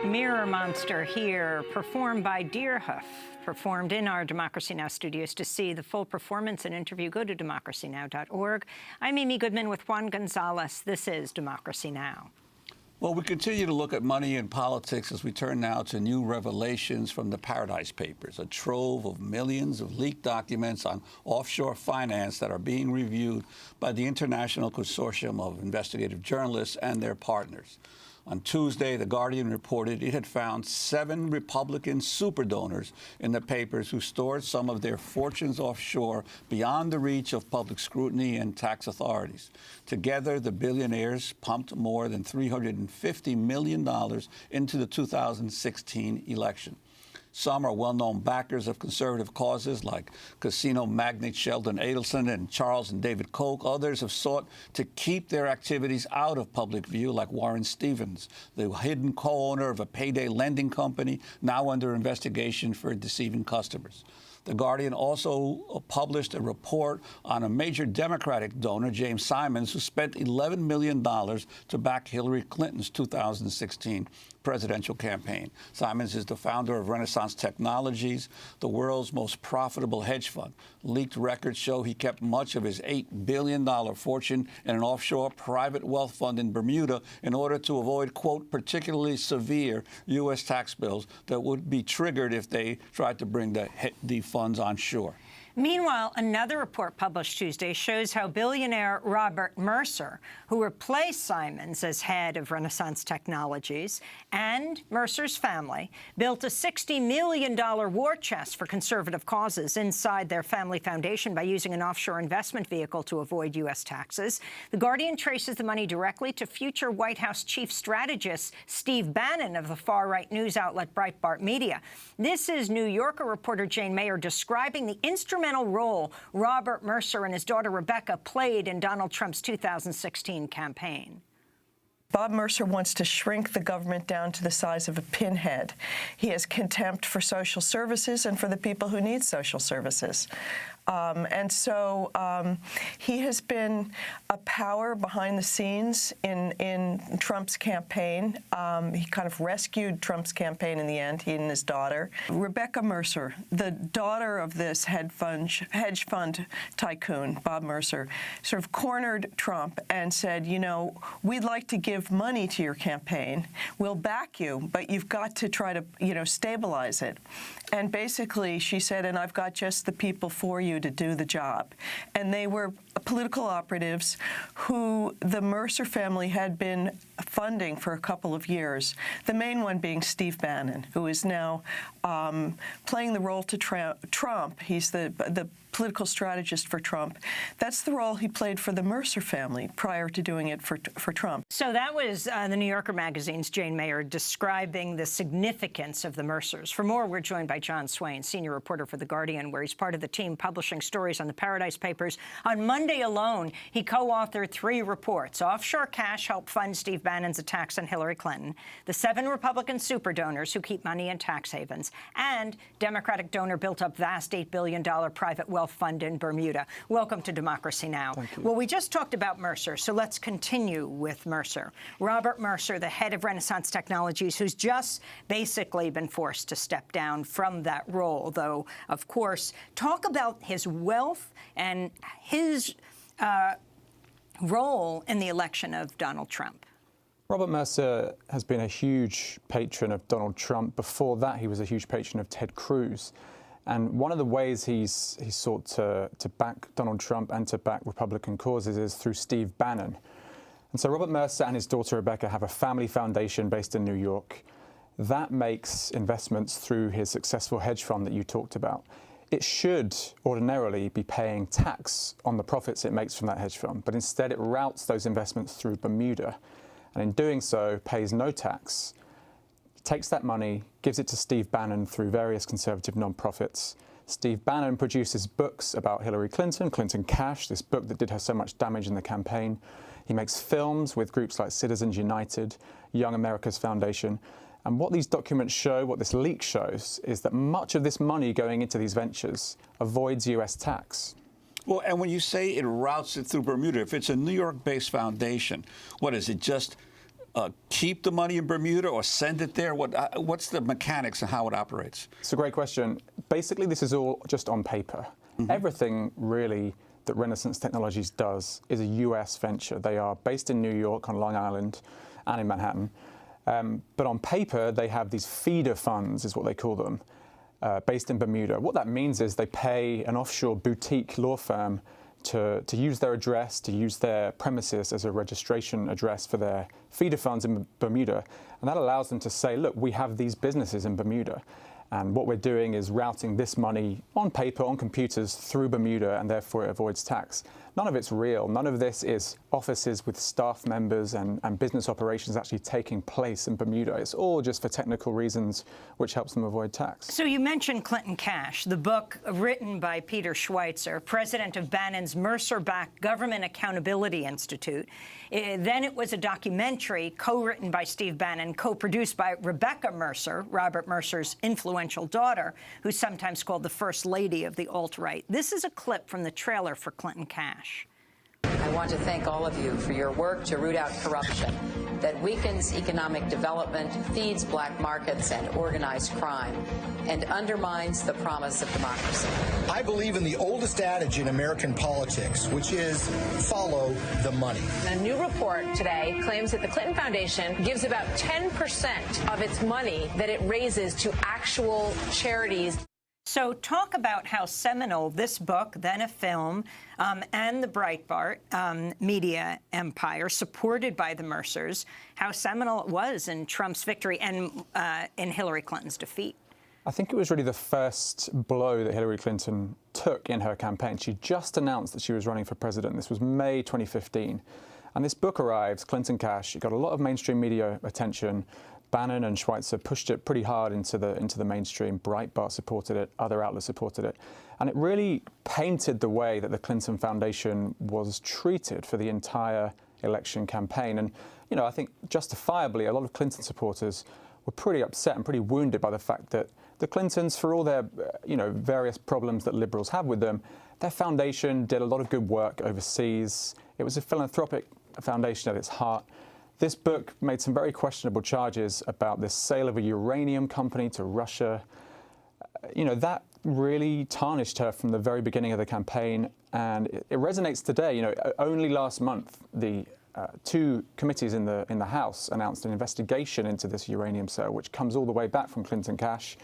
A: Mirror Monster here, performed by Deerhoof, performed in our Democracy Now! Studios. To see the full performance and interview, go to DemocracyNow.org. I'm Amy Goodman with Juan Gonzalez. This is Democracy Now!
K: Well, we continue to look at money and politics as we turn now to new revelations from the Paradise Papers, a trove of millions of leaked documents on offshore finance that are being reviewed by the International Consortium of Investigative Journalists and their partners. On Tuesday, The Guardian reported it had found 7 Republican superdonors in the papers who stored some of their fortunes offshore beyond the reach of public scrutiny and tax authorities. Together, the billionaires pumped more than $350 million into the 2016 election. Some are well-known backers of conservative causes like casino magnate Sheldon Adelson and Charles and David Koch. Others have sought to keep their activities out of public view, like Warren Stevens, the hidden co-owner of a payday lending company now under investigation for deceiving customers. The Guardian also published a report on a major Democratic donor, James Simons, who spent $11 million to back Hillary Clinton's 2016 presidential campaign. Simons is the founder of Renaissance Technologies, the world's most profitable hedge fund. Leaked records show he kept much of his $8 billion fortune in an offshore private wealth fund in Bermuda in order to avoid, quote, particularly severe U.S. tax bills that would be triggered if they tried to bring the funds on shore.
A: Meanwhile, another report published Tuesday shows how billionaire Robert Mercer, who replaced Simons as head of Renaissance Technologies, and Mercer's family, built a $60 million war chest for conservative causes inside their family foundation by using an offshore investment vehicle to avoid U.S. taxes. The Guardian traces the money directly to future White House chief strategist Steve Bannon of the far-right news outlet Breitbart Media. This is New Yorker reporter Jane Mayer describing the instrumental role Robert Mercer and his daughter Rebecca played in Donald Trump's 2016 campaign.
R: Bob Mercer wants to shrink the government down to the size of a pinhead. He has contempt for social services and for the people who need social services. He has been a power behind the scenes in Trump's campaign. He kind of rescued Trump's campaign in the end, he and his daughter. Rebecca Mercer, the daughter of this hedge fund tycoon, Bob Mercer, sort of cornered Trump and said, you know, we'd like to give money to your campaign. We'll back you, but you've got to try to, you know, stabilize it. And basically, she said, and I've got just the people for you to do the job. And they were political operatives who the Mercer family had been funding for a couple of years, the main one being Steve Bannon, who is now playing the role to Trump. He's the political strategist for Trump. That's the role he played for the Mercer family prior to doing it for Trump.
A: So that was the New Yorker magazine's Jane Mayer describing the significance of the Mercers. For more, we're joined by John Swain, senior reporter for The Guardian, where he's part of the team publishing stories on the Paradise Papers. On Monday alone, he co-authored 3 reports. Offshore cash helped fund Steve Bannon's attacks on Hillary Clinton, the 7 Republican super donors who keep money in tax havens, and Democratic donor built up vast $8 billion private wealth fund in Bermuda. Welcome to Democracy Now!
S: Thank you.
A: Well, we just talked about Mercer, so let's continue with Mercer. Robert Mercer, the head of Renaissance Technologies, who's just basically been forced to step down from that role, though, of course. Talk about his wealth and his role in the election of Donald Trump.
S: Robert Mercer has been a huge patron of Donald Trump. Before that, he was a huge patron of Ted Cruz. And one of the ways he's sought to back Donald Trump and to back Republican causes is through Steve Bannon. And so Robert Mercer and his daughter Rebecca have a family foundation based in New York. That makes investments through his successful hedge fund that you talked about. It should ordinarily be paying tax on the profits it makes from that hedge fund, but instead it routes those investments through Bermuda, and in doing so pays no tax. Takes that money, gives it to Steve Bannon through various conservative nonprofits. Steve Bannon produces books about Hillary Clinton, Clinton Cash, this book that did her so much damage in the campaign. He makes films with groups like Citizens United, Young America's Foundation. And what these documents show, what this leak shows, is that much of this money going into these ventures avoids U.S. tax.
K: Well, and when you say it routes it through Bermuda, if it's a New York-based foundation, what is it, just keep the money in Bermuda or send it there? What's the mechanics and how it operates?
S: It's a great question. Basically, this is all just on paper. Mm-hmm. Everything really that Renaissance Technologies does is a U.S. venture. They are based in New York, on Long Island, and in Manhattan. But on paper, they have these feeder funds, is what they call them, based in Bermuda. What that means is they pay an offshore boutique law firm to use their address, to use their premises as a registration address for their feeder funds in Bermuda. And that allows them to say, look, we have these businesses in Bermuda. And what we're doing is routing this money on paper, on computers, through Bermuda, and therefore it avoids tax. none of it's real. None of this is offices with staff members and business operations actually taking place in Bermuda. It's all just for technical reasons, which helps them avoid tax.
A: So you mentioned Clinton Cash, the book written by Peter Schweitzer, president of Bannon's Mercer-backed Government Accountability Institute. Then it was a documentary co-written by Steve Bannon, co-produced by Rebecca Mercer, Robert Mercer's influential daughter, who's sometimes called the First Lady of the alt-right. This is a clip from the trailer for Clinton Cash.
T: I want to thank all of you for your work to root out corruption that weakens economic development, feeds black markets and organized crime, and undermines the promise of democracy.
U: I believe in the oldest adage in American politics, which is follow the money.
V: A new report today claims that the Clinton Foundation gives about 10% of its money that it raises to actual charities.
A: So talk about how seminal this book, then a film, and the Breitbart media empire, supported by the Mercers, how seminal it was in Trump's victory and in Hillary Clinton's defeat.
S: I think it was really the first blow that Hillary Clinton took in her campaign. She just announced that she was running for president. This was May 2015. And this book arrived, Clinton Cash. It got a lot of mainstream media attention. Bannon and Schweitzer pushed it pretty hard into the mainstream. Breitbart supported it. Other outlets supported it. And it really painted the way that the Clinton Foundation was treated for the entire election campaign. And, you know, I think justifiably, a lot of Clinton supporters were pretty upset and pretty wounded by the fact that the Clintons, for all their, various problems that liberals have with them, their foundation did a lot of good work overseas. It was a philanthropic foundation at its heart. This book made some very questionable charges about the sale of a uranium company to Russia. That really tarnished her from the very beginning of the campaign, and it resonates today. Only last month, the two committees in the House announced an investigation into this uranium sale, which comes all the way back from Clinton Cash.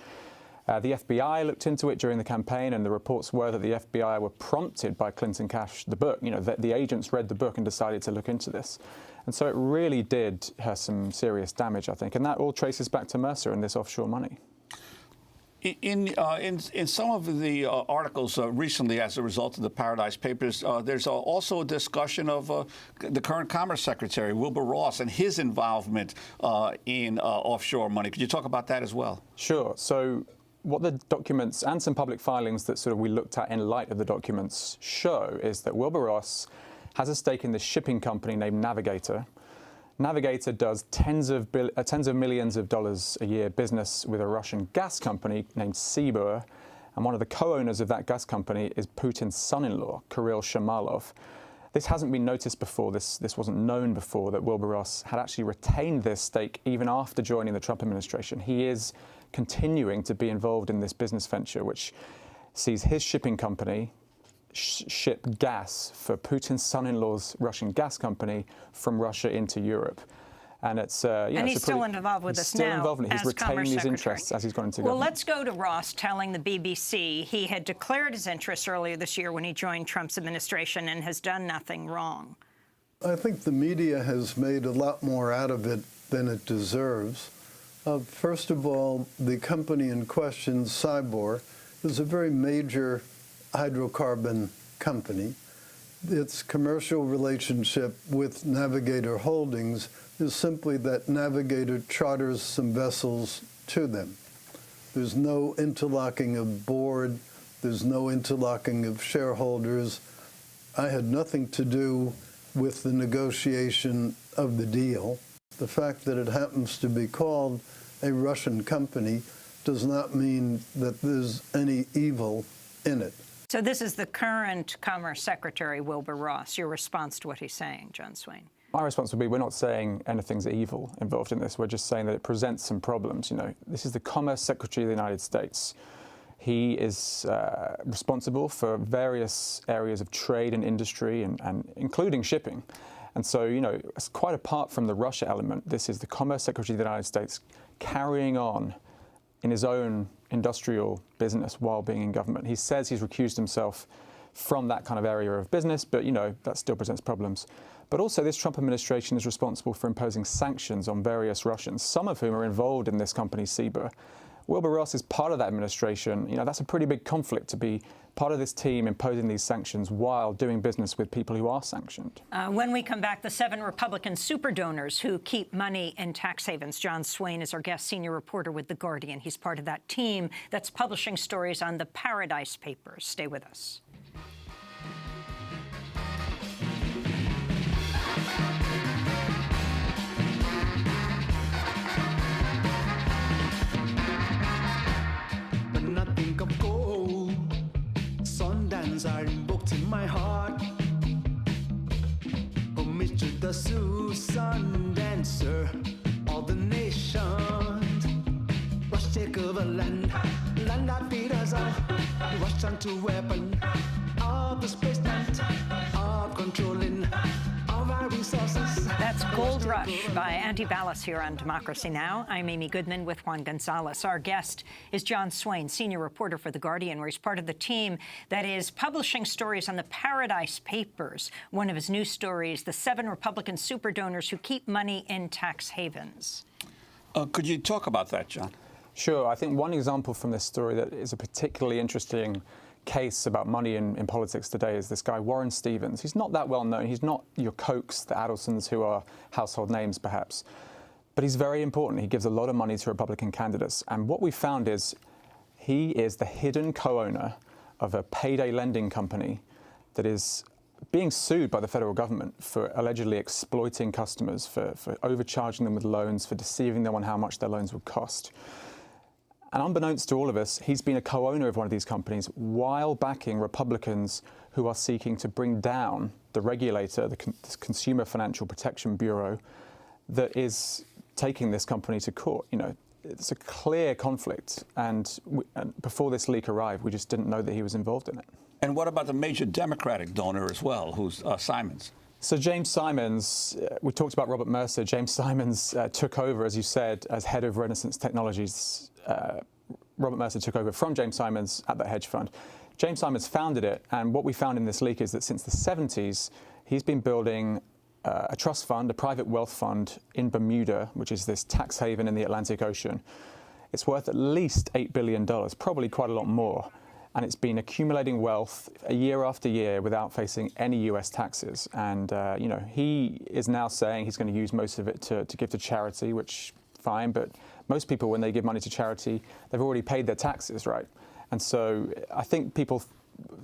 S: The FBI looked into it during the campaign, and the reports were that the FBI were prompted by Clinton Cash, the book. That the agents read the book and decided to look into this. And so it really did her some serious damage, I think. And that all traces back to Mercer and this offshore money.
K: In some of the articles recently, as a result of the Paradise Papers, there's also a discussion of the current Commerce Secretary, Wilbur Ross, and his involvement in offshore money. Could you talk about that as well?
S: Sure. So what the documents and some public filings that we looked at in light of the documents show is that Wilbur Ross has a stake in this shipping company named Navigator. Navigator does tens of millions of dollars a year business with a Russian gas company named Sibur, and one of the co-owners of that gas company is Putin's son-in-law, Kirill Shamalov. This hasn't been noticed before, this wasn't known before, that Wilbur Ross had actually retained this stake even after joining the Trump administration. He is continuing to be involved in this business venture, which sees his shipping company ship gas for Putin's son-in-law's Russian gas company from Russia into Europe. And it's
A: and he's still involved with us now.
S: Still involved, and he's retained these interests as he's gone into government.
A: Well, let's go to Ross telling the BBC he had declared his interests earlier this year when he joined Trump's administration and has done nothing wrong.
C: I think the media has made a lot more out of it than it deserves. First of all, the company in question, Sibur, is a very major hydrocarbon company. Its commercial relationship with Navigator Holdings is simply that Navigator charters some vessels to them. There's no interlocking of board. There's no interlocking of shareholders. I had nothing to do with the negotiation of the deal. The fact that it happens to be called a Russian company does not mean that there's any evil in it.
A: So this is the current Commerce Secretary, Wilbur Ross. Your response to what he's saying, John Swain?
S: My response would be we're not saying anything's evil involved in this. We're just saying that it presents some problems. This is the Commerce Secretary of the United States. He is responsible for various areas of trade and industry, and including shipping. And so, it's quite apart from the Russia element. This is the Commerce Secretary of the United States carrying on in his own industrial business while being in government. He says he's recused himself from that kind of area of business, but, that still presents problems. But also, this Trump administration is responsible for imposing sanctions on various Russians, some of whom are involved in this company, Sibur, Wilbur Ross is part of that administration. You know, that's a pretty big conflict to be part of this team imposing these sanctions while doing business with people who are sanctioned.
A: When we come back, the 7 Republican super donors who keep money in tax havens. John Swain is our guest senior reporter with The Guardian. He's part of that team that's publishing stories on the Paradise Papers. Stay with us.
F: When I think of gold, Sundance are invoked in my heart. Oh, Mr. the Susan Dancer, all the nations rush take over land that feed us all. Rush onto weapon of the spaceman, of controlling of our resources.
A: That's Gold Rush by Andy Ballas here on Democracy Now! I'm Amy Goodman with Juan Gonzalez. Our guest is John Swain, senior reporter for The Guardian, where he's part of the team that is publishing stories on the Paradise Papers. One of his new stories, the 7 Republican super donors who keep money in tax havens.
K: Could you talk about that, John?
S: Sure. I think one example from this story that is a particularly interesting case about money in politics today is this guy, Warren Stevens. He's not that well known. He's not your Kochs, the Adelsons, who are household names, perhaps. But he's very important. He gives a lot of money to Republican candidates. And what we found is he is the hidden co-owner of a payday lending company that is being sued by the federal government for allegedly exploiting customers, for overcharging them with loans, for deceiving them on how much their loans would cost. And unbeknownst to all of us, he's been a co-owner of one of these companies while backing Republicans who are seeking to bring down the regulator, the Consumer Financial Protection Bureau, that is taking this company to court. You know, it's a clear conflict. And before this leak arrived, we just didn't know that he was involved in it.
K: And what about the major Democratic donor as well, who's Simons?
S: So James Simons, we talked about Robert Mercer. James Simons took over, as you said, as head of Renaissance Technologies. Robert Mercer took over from James Simons at that hedge fund. James Simons founded it, and what we found in this leak is that since the 70s, he's been building a trust fund, a private wealth fund in Bermuda, which is this tax haven in the Atlantic Ocean. It's worth at least $8 billion, probably quite a lot more. And it's been accumulating wealth year after year without facing any US taxes. And, you know, he is now saying he's going to use most of it to give to charity, which, fine, but most people, when they give money to charity, they've already paid their taxes, right? And so I think people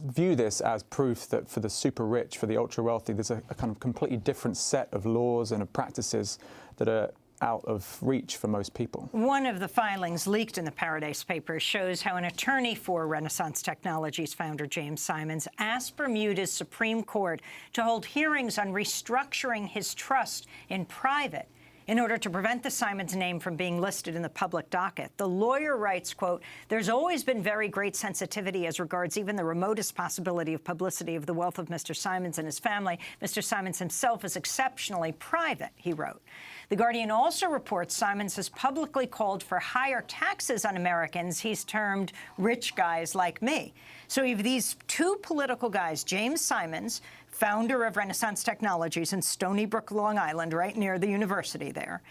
S: view this as proof that for the super rich, for the ultra wealthy, there's a kind of completely different set of laws and of practices that are out of reach for most people.
A: One of the filings leaked in the Paradise Papers shows how an attorney for Renaissance Technologies founder James Simons asked Bermuda's Supreme Court to hold hearings on restructuring his trust in private in order to prevent the Simons name from being listed in the public docket. The lawyer writes, quote, "There's always been very great sensitivity as regards even the remotest possibility of publicity of the wealth of Mr. Simons and his family. Mr. Simons himself is exceptionally private," he wrote. The Guardian also reports Simons has publicly called for higher taxes on Americans he's termed rich guys like me. So you have these two political guys, James Simons, founder of Renaissance Technologies in Stony Brook, Long Island, right near the university there,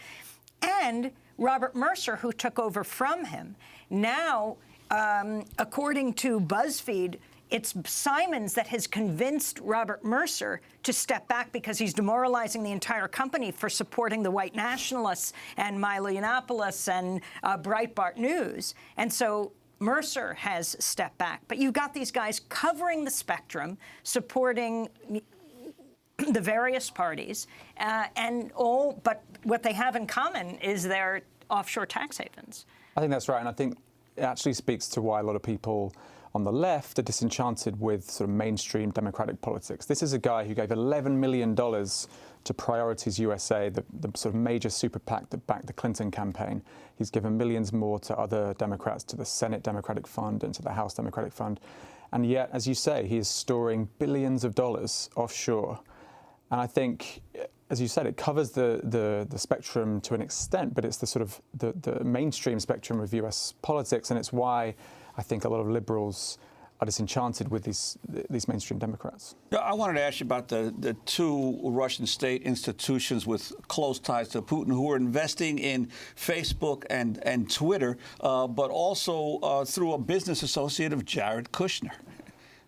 A: and Robert Mercer, who took over from him. Now, according to BuzzFeed, it's Simons that has convinced Robert Mercer to step back because he's demoralizing the entire company for supporting the white nationalists and Milo Yiannopoulos and Breitbart News. And so Mercer has stepped back. But you've got these guys covering the spectrum, supporting the various parties, but what they have in common is their offshore tax havens.
S: I think that's right, and I think it actually speaks to why a lot of people on the left are disenchanted with sort of mainstream Democratic politics. This is a guy who gave $11 million to Priorities USA, the sort of major super PAC that backed the Clinton campaign. He's given millions more to other Democrats, to the Senate Democratic Fund and to the House Democratic Fund. And yet, as you say, he is storing billions of dollars offshore. And I think, as you said, it covers the spectrum to an extent, but it's the sort of the mainstream spectrum of US politics, and it's why I think a lot of liberals disenchanted with these mainstream Democrats.
K: I wanted to ask you about the two Russian state institutions with close ties to Putin who are investing in Facebook and Twitter, but also through a business associate of Jared Kushner.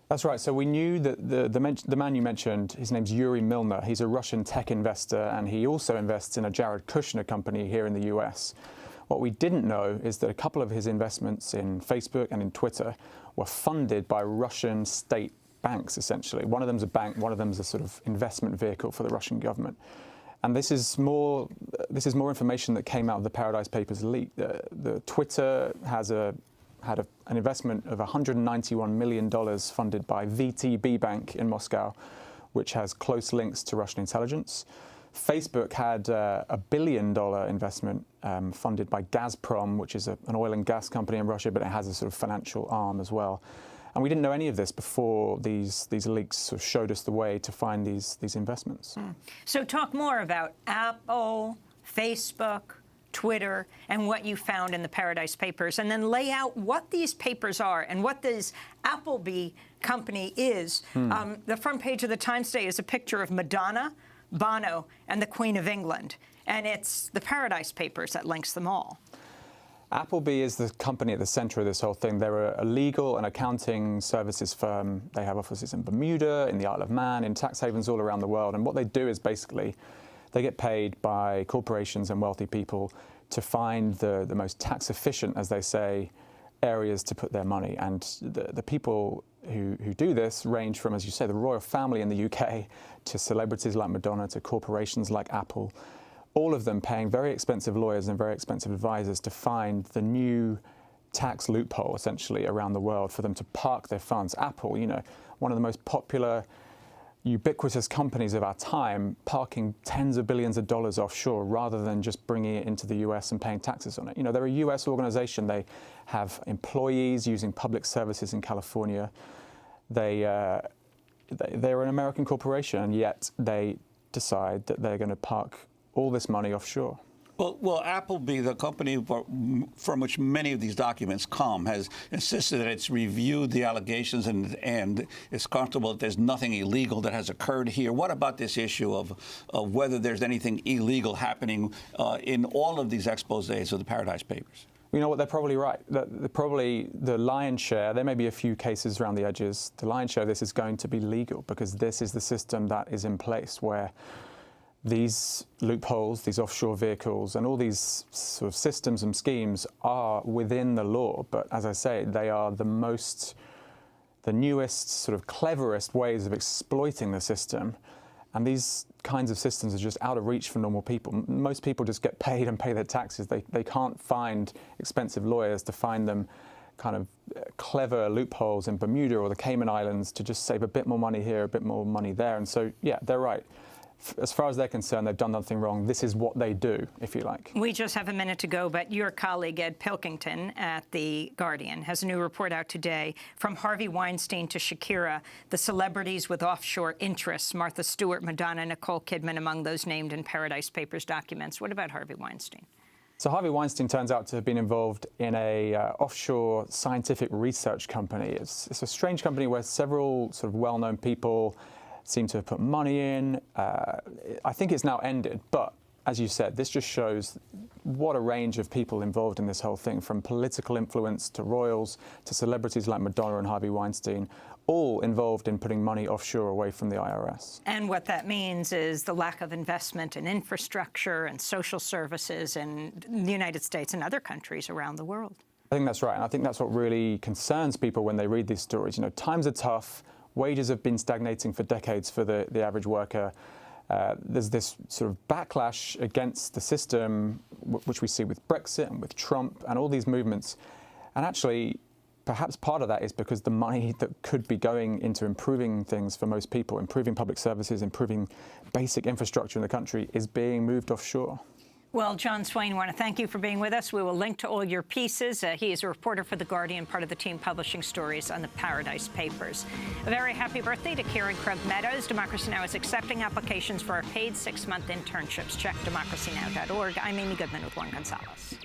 S: That's right. So we knew that the man you mentioned, his name's Yuri Milner. He's a Russian tech investor, and he also invests in a Jared Kushner company here in the US. What we didn't know is that a couple of his investments in Facebook and in Twitter were funded by Russian state banks, essentially. One of them's a bank, one of them's a sort of investment vehicle for the Russian government. And this is more information that came out of the Paradise Papers leak. The Twitter had an investment of $191 million funded by VTB Bank in Moscow, which has close links to Russian intelligence. Facebook had a $1 billion investment funded by Gazprom, which is an oil and gas company in Russia, but it has a sort of financial arm as well. And we didn't know any of this before these leaks sort of showed us the way to find these investments.
A: So talk more about Apple, Facebook, Twitter, and what you found in the Paradise Papers, and then lay out what these papers are and what this Appleby company is. The front page of the Times today is a picture of Madonna, Bono, and the Queen of England, and it's the Paradise Papers that links them all.
S: Appleby is the company at the center of this whole thing. They're a legal and accounting services firm. They have offices in Bermuda, in the Isle of Man, in tax havens all around the world, and what they do is basically they get paid by corporations and wealthy people to find the most tax efficient, as they say, areas to put their money. And the people who do this range from, as you say, the royal family in the UK to celebrities like Madonna to corporations like Apple, all of them paying very expensive lawyers and very expensive advisors to find the new tax loophole, essentially, around the world for them to park their funds. Apple, you know, one of the most popular ubiquitous companies of our time, parking tens of billions of dollars offshore rather than just bringing it into the US and paying taxes on it. You know, they're a US organization. They have employees using public services in California. They're an American corporation, and yet they decide that they're going to park all this money offshore.
K: Well, Appleby, the company from which many of these documents come, has insisted that it's reviewed the allegations and is comfortable that there's nothing illegal that has occurred here. What about this issue of whether there's anything illegal happening in all of these exposés of the Paradise Papers?
S: You know what, they're probably right. Probably the lion's share, there may be a few cases around the edges, the lion's share of this is going to be legal because this is the system that is in place where these loopholes, these offshore vehicles, and all these sort of systems and schemes are within the law. But as I say, they are the newest, sort of cleverest ways of exploiting the system. And these kinds of systems are just out of reach for normal people. Most people just get paid and pay their taxes. They can't find expensive lawyers to find them kind of clever loopholes in Bermuda or the Cayman Islands to just save a bit more money here, a bit more money there. And so, yeah, they're right. As far as they're concerned, they've done nothing wrong. This is what they do, if you like.
A: We just have a minute to go, but your colleague, Ed Pilkington at The Guardian, has a new report out today. From Harvey Weinstein to Shakira, the celebrities with offshore interests, Martha Stewart, Madonna, Nicole Kidman, among those named in Paradise Papers documents. What about Harvey Weinstein?
S: So Harvey Weinstein turns out to have been involved in a offshore scientific research company. It's a strange company where several sort of well-known people seem to have put money in. I think it's now ended, but as you said, this just shows what a range of people involved in this whole thing, from political influence to royals to celebrities like Madonna and Harvey Weinstein, all involved in putting money offshore away from the IRS.
A: And what that means is the lack of investment in infrastructure and social services in the United States and other countries around the world.
S: I think that's right, and I think that's what really concerns people when they read these stories. You know, times are tough. Wages have been stagnating for decades for the average worker. There's this sort of backlash against the system, which we see with Brexit and with Trump and all these movements. And actually, perhaps part of that is because the money that could be going into improving things for most people, improving public services, improving basic infrastructure in the country, is being moved offshore.
A: Well, John Swain, I want to thank you for being with us. We will link to all your pieces. He is a reporter for The Guardian, part of the team publishing stories on the Paradise Papers. A very happy birthday to Karen Krug Meadows. Democracy Now! Is accepting applications for our paid 6-month internships. Check democracynow.org. I'm Amy Goodman with Juan Gonzalez.